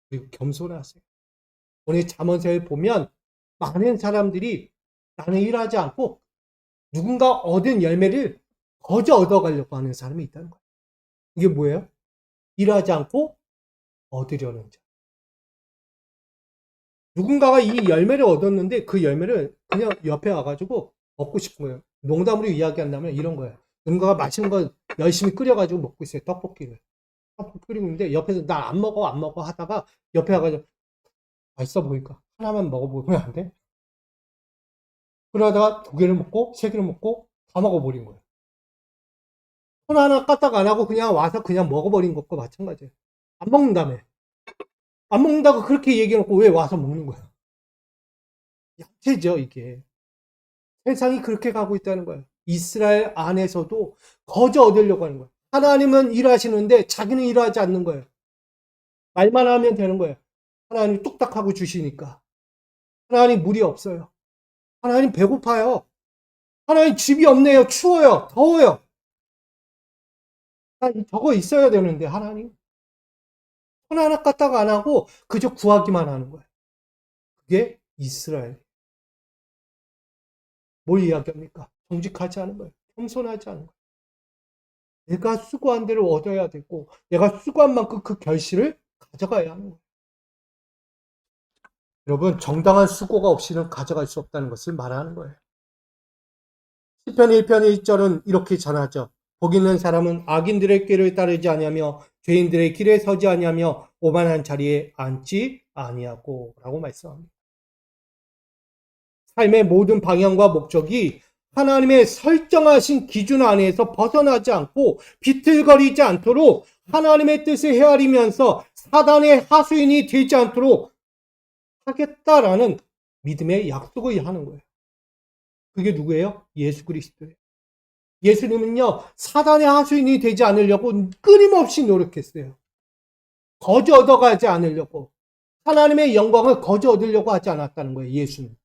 그리고 겸손하세요. 오늘 잠언서에 보면 많은 사람들이 나는 일하지 않고 누군가 얻은 열매를 거저 얻어가려고 하는 사람이 있다는 거예요. 이게 뭐예요? 일하지 않고 얻으려는 자. 누군가가 이 열매를 얻었는데 그 열매를 그냥 옆에 와가지고 먹고 싶은 거예요. 농담으로 이야기한다면 이런 거예요. 누군가가 맛있는 거 열심히 끓여가지고 먹고 있어요. 떡볶이를. 떡볶이 끓이고 있는데 옆에서 나 안 먹어 안 먹어 하다가 옆에 와가지고 맛있어 보니까 하나만 먹어보면 안 돼? 그러다가 두 개를 먹고 세 개를 먹고 다 먹어버린 거예요. 손 하나 까딱 안 하고 그냥 와서 그냥 먹어버린 것과 마찬가지예요. 안 먹는다며. 안 먹는다고 그렇게 얘기해놓고 왜 와서 먹는 거야? 약체죠, 이게. 세상이 그렇게 가고 있다는 거예요. 이스라엘 안에서도 거저 얻으려고 하는 거예요. 하나님은 일하시는데 자기는 일하지 않는 거예요. 말만 하면 되는 거예요. 하나님 뚝딱하고 주시니까. 하나님 물이 없어요. 하나님 배고파요. 하나님 집이 없네요. 추워요. 더워요. 저거 있어야 되는데 하나님 손 하나 까딱 안 하고 그저 구하기만 하는 거예요. 그게 이스라엘. 뭘 이야기합니까? 정직하지 않은 거예요. 겸손하지 않은 거예요. 내가 수고한 대로 얻어야 되고 내가 수고한 만큼 그 결실을 가져가야 하는 거예요. 여러분, 정당한 수고가 없이는 가져갈 수 없다는 것을 말하는 거예요. 시편 1편 1절은 이렇게 전하죠. 복 있는 사람은 악인들의 길을 따르지 아니하며 죄인들의 길에 서지 아니하며 오만한 자리에 앉지 아니하고 라고 말씀합니다. 삶의 모든 방향과 목적이 하나님의 설정하신 기준 안에서 벗어나지 않고 비틀거리지 않도록 하나님의 뜻을 헤아리면서 사단의 하수인이 되지 않도록 하겠다라는 믿음의 약속을 하는 거예요. 그게 누구예요? 예수 그리스도예요. 예수님은요, 사단의 하수인이 되지 않으려고 끊임없이 노력했어요. 거저 얻어가지 않으려고. 하나님의 영광을 거저 얻으려고 하지 않았다는 거예요, 예수는.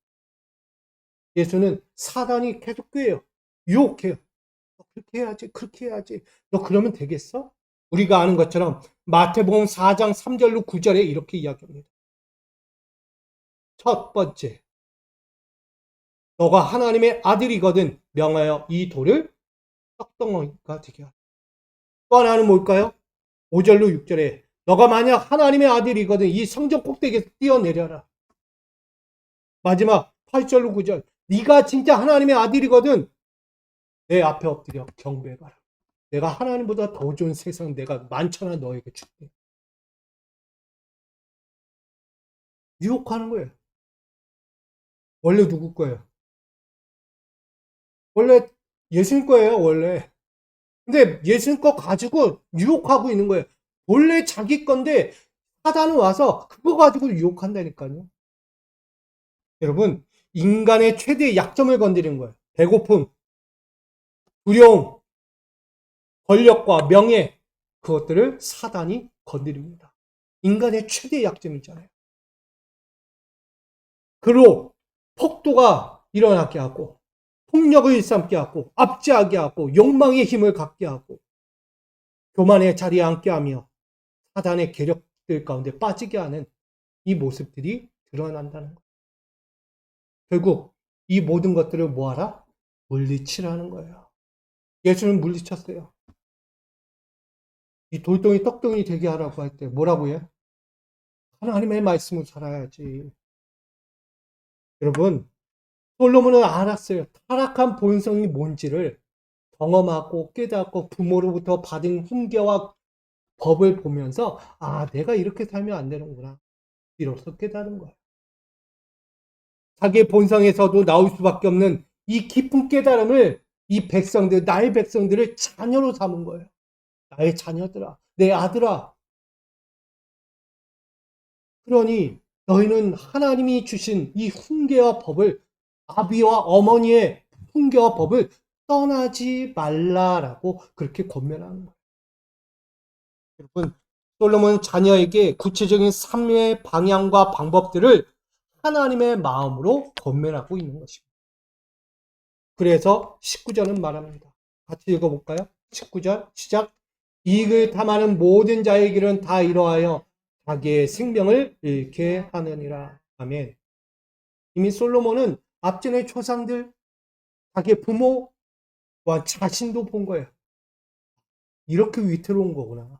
예수는 사단이 계속 꾀요. 유혹해요. 너 그렇게 해야지, 그렇게 해야지. 너 그러면 되겠어? 우리가 아는 것처럼 마태복음 4장 3절로 9절에 이렇게 이야기합니다. 첫 번째, 너가 하나님의 아들이거든 명하여 이 돌을 떡덩어리가 되게 하라. 또 하나는 뭘까요? 5절로 6절에 너가 만약 하나님의 아들이거든 이 성전 꼭대기에서 뛰어내려라. 마지막 8절로 9절 네가 진짜 하나님의 아들이거든 내 앞에 엎드려 경배해봐라. 내가 하나님보다 더 좋은 세상 내가 많잖아 너에게 줄게. 유혹하는 거예요. 원래 누구 거예요? 원래 예수님 거예요, 원래. 근데 예수님 거 가지고 유혹하고 있는 거예요. 원래 자기 건데 사단은 와서 그거 가지고 유혹한다니까요. 여러분, 인간의 최대의 약점을 건드리는 거예요. 배고픔, 두려움, 권력과 명예, 그것들을 사단이 건드립니다. 인간의 최대의 약점이잖아요. 그로 폭도가 일어나게 하고, 폭력을 일삼게 하고, 압제하게 하고, 욕망의 힘을 갖게 하고, 교만의 자리에 앉게 하며, 사단의 계력들 가운데 빠지게 하는 이 모습들이 드러난다는 거예요. 결국 이 모든 것들을 뭐하라? 물리치라는 거예요. 예수는 물리쳤어요. 이 돌덩이 떡덩이 되게 하라고 할 때 뭐라고 해요? 하나님의 말씀을 살아야지. 여러분, 솔로몬은 알았어요. 타락한 본성이 뭔지를 경험하고 깨닫고 부모로부터 받은 훈계와 법을 보면서 아, 내가 이렇게 살면 안 되는구나. 비로소 깨달은 거예요. 자기의 본성에서도 나올 수밖에 없는 이 깊은 깨달음을 이 백성들, 나의 백성들을 자녀로 삼은 거예요. 나의 자녀들아, 내 아들아. 그러니 너희는 하나님이 주신 이 훈계와 법을 아비와 어머니의 훈계와 법을 떠나지 말라라고 그렇게 권면하는 거예요. 여러분, 솔로몬은 자녀에게 구체적인 삶의 방향과 방법들을 하나님의 마음으로 권면하고 있는 것입니다. 그래서 19절은 말합니다. 같이 읽어볼까요? 19절 시작. 이익을 탐하는 모든 자의 길은 다 이러하여 자기의 생명을 잃게 하느니라. 아멘. 이미 솔로몬은 앞전의 조상들, 자기의 부모와 자신도 본 거예요. 이렇게 위태로운 거구나.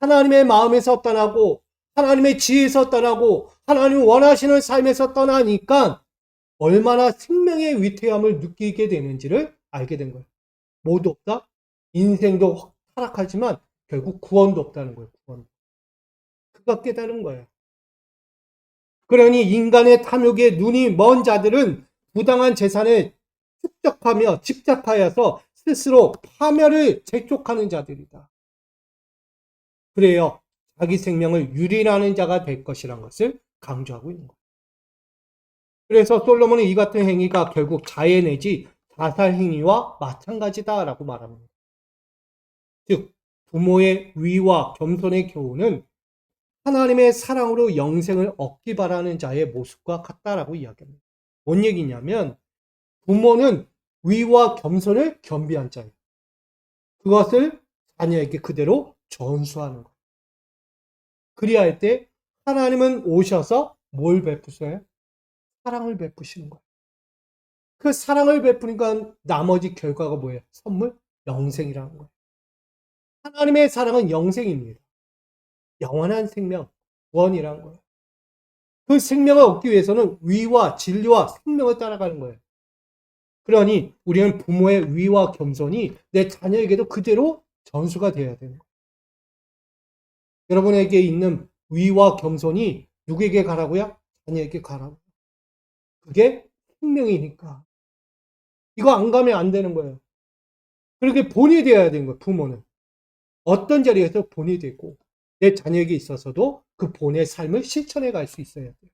하나님의 마음에서 떠나고 하나님의 지혜에서 떠나고 하나님 원하시는 삶에서 떠나니까 얼마나 생명의 위태함을 느끼게 되는지를 알게 된 거예요. 모두 없다? 인생도 타락하지만 결국 구원도 없다는 거예요. 구원. 그가 깨달은 거예요. 그러니 인간의 탐욕에 눈이 먼 자들은 부당한 재산을 축적하며 집착하여서 스스로 파멸을 재촉하는 자들이다. 그래요. 자기 생명을 유린하는 자가 될 것이란 것을 강조하고 있는 거예요. 그래서 솔로몬은 이 같은 행위가 결국 자해 내지 자살 행위와 마찬가지다라고 말합니다. 즉 부모의 위와 겸손의 교훈은 하나님의 사랑으로 영생을 얻기 바라는 자의 모습과 같다라고 이야기합니다. 뭔 얘기냐면 부모는 위와 겸손을 겸비한 자예요. 그것을 자녀에게 그대로 전수하는 거예요. 그리야 할 때 하나님은 오셔서 뭘 베푸세요? 사랑을 베푸시는 거예요. 그 사랑을 베푸니까 나머지 결과가 뭐예요? 선물? 영생이라는 거예요. 하나님의 사랑은 영생입니다. 영원한 생명, 구원이란 거예요. 그 생명을 얻기 위해서는 위와 진리와 생명을 따라가는 거예요. 그러니 우리는 부모의 위와 겸손이 내 자녀에게도 그대로 전수가 되어야 되는 거예요. 여러분에게 있는 위와 겸손이 누구에게 가라고요? 자녀에게 가라고. 그게 생명이니까. 이거 안 가면 안 되는 거예요. 그렇게 본이 되어야 되는 거예요, 부모는. 어떤 자리에서 본이 되고, 내 자녀에게 있어서도 그 본의 삶을 실천해 갈 수 있어야 돼요.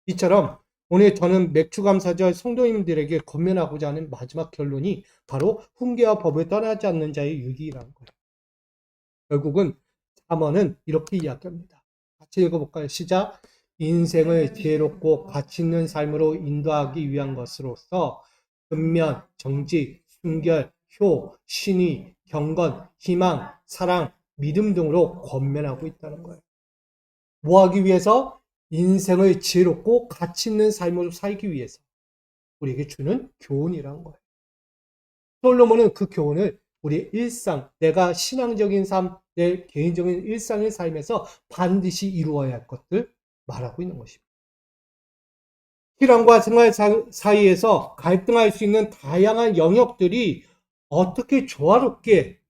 이처럼 오늘 저는 맥주감사절 성도님들에게 권면하고자 하는 마지막 결론이 바로 훈계와 법을 떠나지 않는 자의 유기라는 거예요. 결국은 잠언은 이렇게 이야기합니다. 같이 읽어볼까요? 시작. 인생을 지혜롭고 가치 있는 삶으로 인도하기 위한 것으로서 근면, 정직, 순결, 효, 신의, 경건, 희망, 사랑, 믿음 등으로 권면하고 있다는 거예요. 뭐 하기 위해서? 인생을 지혜롭고 가치 있는 삶으로 살기 위해서 우리에게 주는 교훈이라는 거예요. 솔로몬은 그 교훈을 우리의 일상, 내가 신앙적인 삶, 내 개인적인 일상의 삶에서 반드시 이루어야 할 것들 말하고 있는 것입니다. 신앙과 생활 사이에서 갈등할 수 있는 다양한 영역들이 어떻게 조화롭게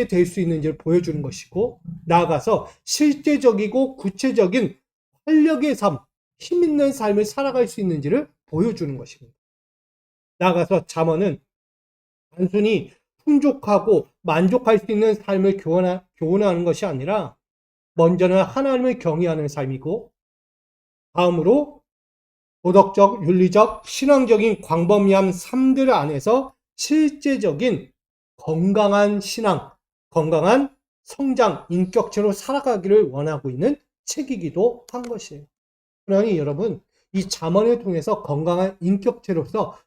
될 수 있는지를 보여주는 것이고, 나아가서 실제적이고 구체적인 활력의 삶, 힘 있는 삶을 살아갈 수 있는지를 보여주는 것입니다. 나아가서 잠언은 단순히 풍족하고 만족할 수 있는 삶을 교훈하는 것이 아니라 먼저는 하나님을 경외하는 삶이고, 다음으로 도덕적, 윤리적, 신앙적인 광범위한 삶들 안에서 실제적인 건강한 신앙, 건강한 성장, 인격체로 살아가기를 원하고 있는 책이기도 한 것이에요. 그러니 여러분, 이 잠언을 통해서 건강한 인격체로서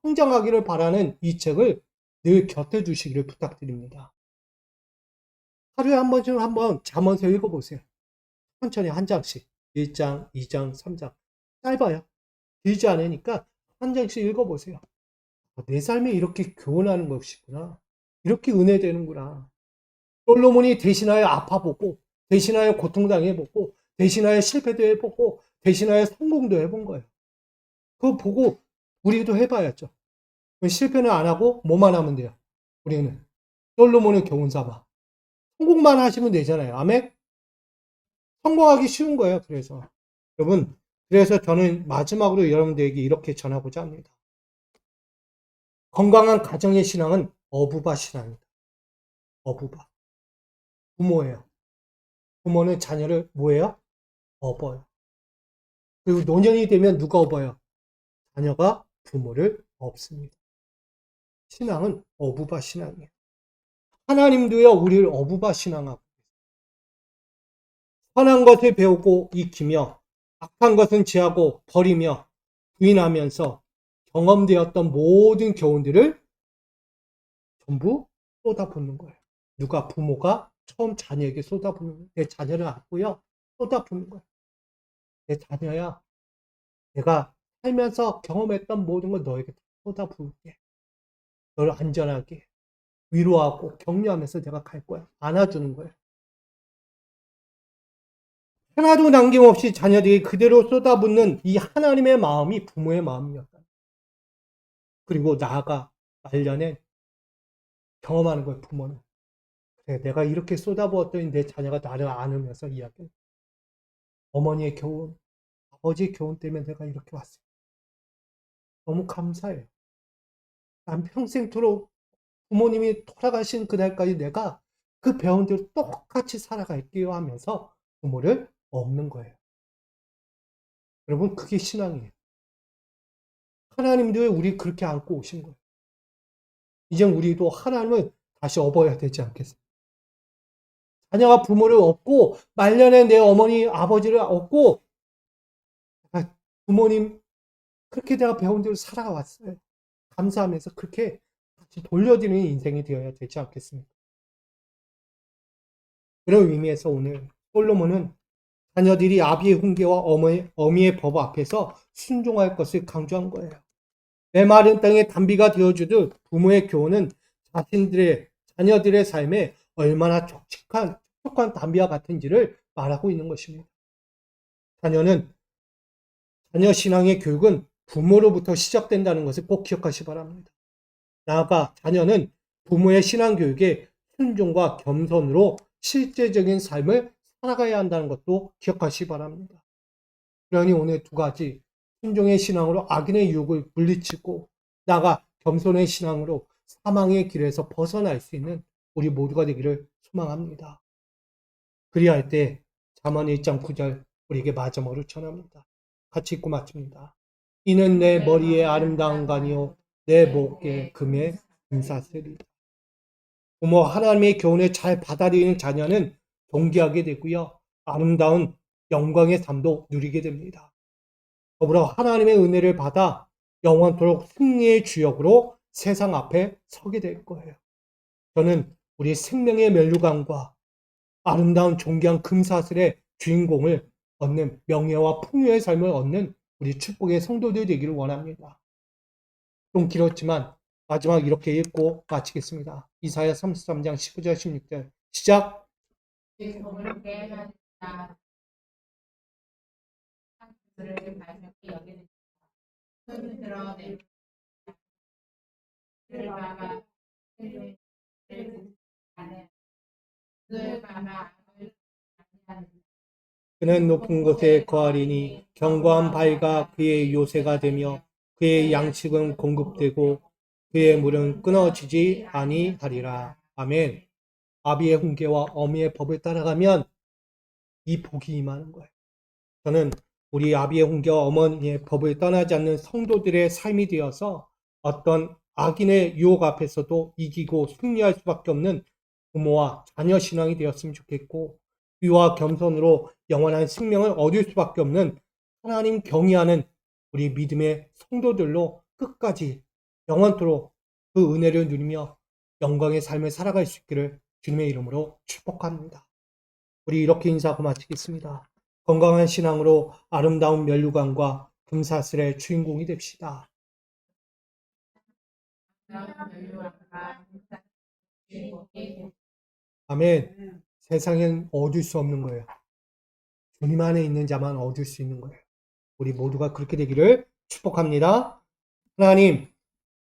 성장하기를 바라는 이 책을 늘 곁에 두시기를 부탁드립니다. 하루에 한 번쯤 한번 잠언서 읽어보세요. 천천히 한 장씩. 1장, 2장, 3장. 짧아요. 길지 않으니까 한 장씩 읽어보세요. 내 삶에 이렇게 교훈하는 것이구나. 이렇게 은혜되는구나. 솔로몬이 대신하여 아파보고, 대신하여 고통당해보고, 대신하여 실패도 해보고, 대신하여 성공도 해본 거예요. 그거 보고 우리도 해봐야죠. 실패는 안 하고 뭐만 하면 돼요. 우리는 솔로몬의 교훈 삼아 성공만 하시면 되잖아요. 아멘. 성공하기 쉬운 거예요. 그래서 여러분, 그래서 저는 마지막으로 여러분들에게 이렇게 전하고자 합니다. 건강한 가정의 신앙은 어부바 신앙입니다. 어부바. 부모예요. 부모는 자녀를 뭐예요? 업어요. 그리고 노년이 되면 누가 업어요? 자녀가 부모를 업습니다. 신앙은 어부바 신앙이에요. 하나님도요, 우리를 어부바 신앙하고 선한 것을 배우고 익히며 악한 것은 제하고 버리며 부인하면서 경험되었던 모든 교훈들을 전부 쏟아붓는 거예요. 누가? 부모가 처음 자녀에게 쏟아붓는 거예요. 내 자녀를 안고요, 쏟아붓는 거예요. 내 자녀야, 내가 살면서 경험했던 모든 걸 너에게 쏟아부을게. 너를 안전하게 위로하고 격려하면서 내가 갈 거야. 안아주는 거예요. 하나도 남김없이 자녀들이 그대로 쏟아붓는 이 하나님의 마음이 부모의 마음이었다. 그리고 나아가 말년에 경험하는 거예요, 부모는. 그래, 내가 이렇게 쏟아부었더니 내 자녀가 나를 안으면서 이야기해. 어머니의 교훈, 아버지의 교훈 때문에 내가 이렇게 왔어요. 너무 감사해요. 난 평생토록 부모님이 돌아가신 그날까지 내가 그 배운 대로 똑같이 살아갈게요 하면서 부모를 업는 거예요. 여러분, 그게 신앙이에요. 하나님도 우리 그렇게 안고 오신 거예요. 이젠 우리도 하나님을 다시 업어야 되지 않겠어요? 자녀가 부모를 업고 말년에 내 어머니 아버지를 업고 부모님 그렇게 내가 배운 대로 살아왔어요. 감사하면서 그렇게 같이 돌려드리는 인생이 되어야 되지 않겠습니까? 그런 의미에서 오늘 솔로몬은 자녀들이 아비의 훈계와 어미의 법 앞에서 순종할 것을 강조한 거예요. 메마른 땅에 단비가 되어주듯 부모의 교훈은 자녀들의 삶에 얼마나 촉촉한 담비와 같은지를 말하고 있는 것입니다. 자녀 신앙의 교육은 부모로부터 시작된다는 것을 꼭 기억하시 바랍니다. 나아가 자녀는 부모의 신앙 교육에 순종과 겸손으로 실제적인 삶을 살아가야 한다는 것도 기억하시 바랍니다. 그러니 오늘 두 가지, 순종의 신앙으로 악인의 유혹을 물리치고 나아가 겸손의 신앙으로 사망의 길에서 벗어날 수 있는 우리 모두가 되기를 소망합니다. 그리할 때 잠언 1장 9절 우리에게 마지막으로 전합니다. 같이 읽고 마칩니다. 이는 내 머리에 아름다운 관이요 내 목에 금의 금사슬이다. 부모 하나님의 교훈을 잘 받아들이는 자녀는 존귀하게 되고요. 아름다운 영광의 삶도 누리게 됩니다. 더불어 하나님의 은혜를 받아 영원토록 승리의 주역으로 세상 앞에 서게 될 거예요. 저는 우리 생명의 면류관과 아름다운 존귀한 금사슬의 주인공을 얻는 명예와 풍요의 삶을 얻는 우리 축복의 성도들 되기를 원합니다. 좀 길었지만 마지막 이렇게 읽고 마치겠습니다. 이사야 33장 19절 16절 시작. 몸을 깨어나다 그를 발명히 여기는 손을 드러내 그를 막아 그를 가는 그를 막아 그는 높은 곳에 거하리니 견고한 바위가 그의 요새가 되며 그의 양식은 공급되고 그의 물은 끊어지지 아니하리라. 아멘. 아비의 훈계와 어미의 법을 따라가면 이 복이 임하는 거예요. 저는 우리 아비의 훈계와 어머니의 법을 떠나지 않는 성도들의 삶이 되어서 어떤 악인의 유혹 앞에서도 이기고 승리할 수밖에 없는 부모와 자녀 신앙이 되었으면 좋겠고, 위와 겸손으로 영원한 생명을 얻을 수밖에 없는 하나님 경외하는 우리 믿음의 성도들로 끝까지 영원토록 그 은혜를 누리며 영광의 삶을 살아갈 수 있기를 주님의 이름으로 축복합니다. 우리 이렇게 인사하고 마치겠습니다. 건강한 신앙으로 아름다운 면류관과 금사슬의 주인공이 됩시다. 아멘. 세상엔 얻을 수 없는 거예요. 주님 안에 있는 자만 얻을 수 있는 거예요. 우리 모두가 그렇게 되기를 축복합니다. 하나님,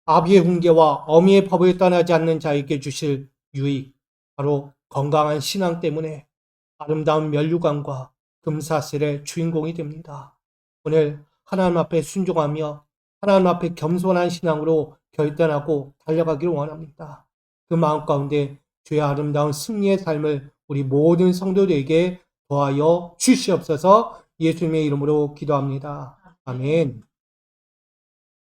아비의 훈계와 어미의 법을 떠나지 않는 자에게 주실 유익, 바로 건강한 신앙 때문에 아름다운 면류관과 금사슬의 주인공이 됩니다. 오늘 하나님 앞에 순종하며 하나님 앞에 겸손한 신앙으로 결단하고 달려가기를 원합니다. 그 마음 가운데 주의 아름다운 승리의 삶을 우리 모든 성도들에게 더하여 주시옵소서. 예수님의 이름으로 기도합니다. 아멘.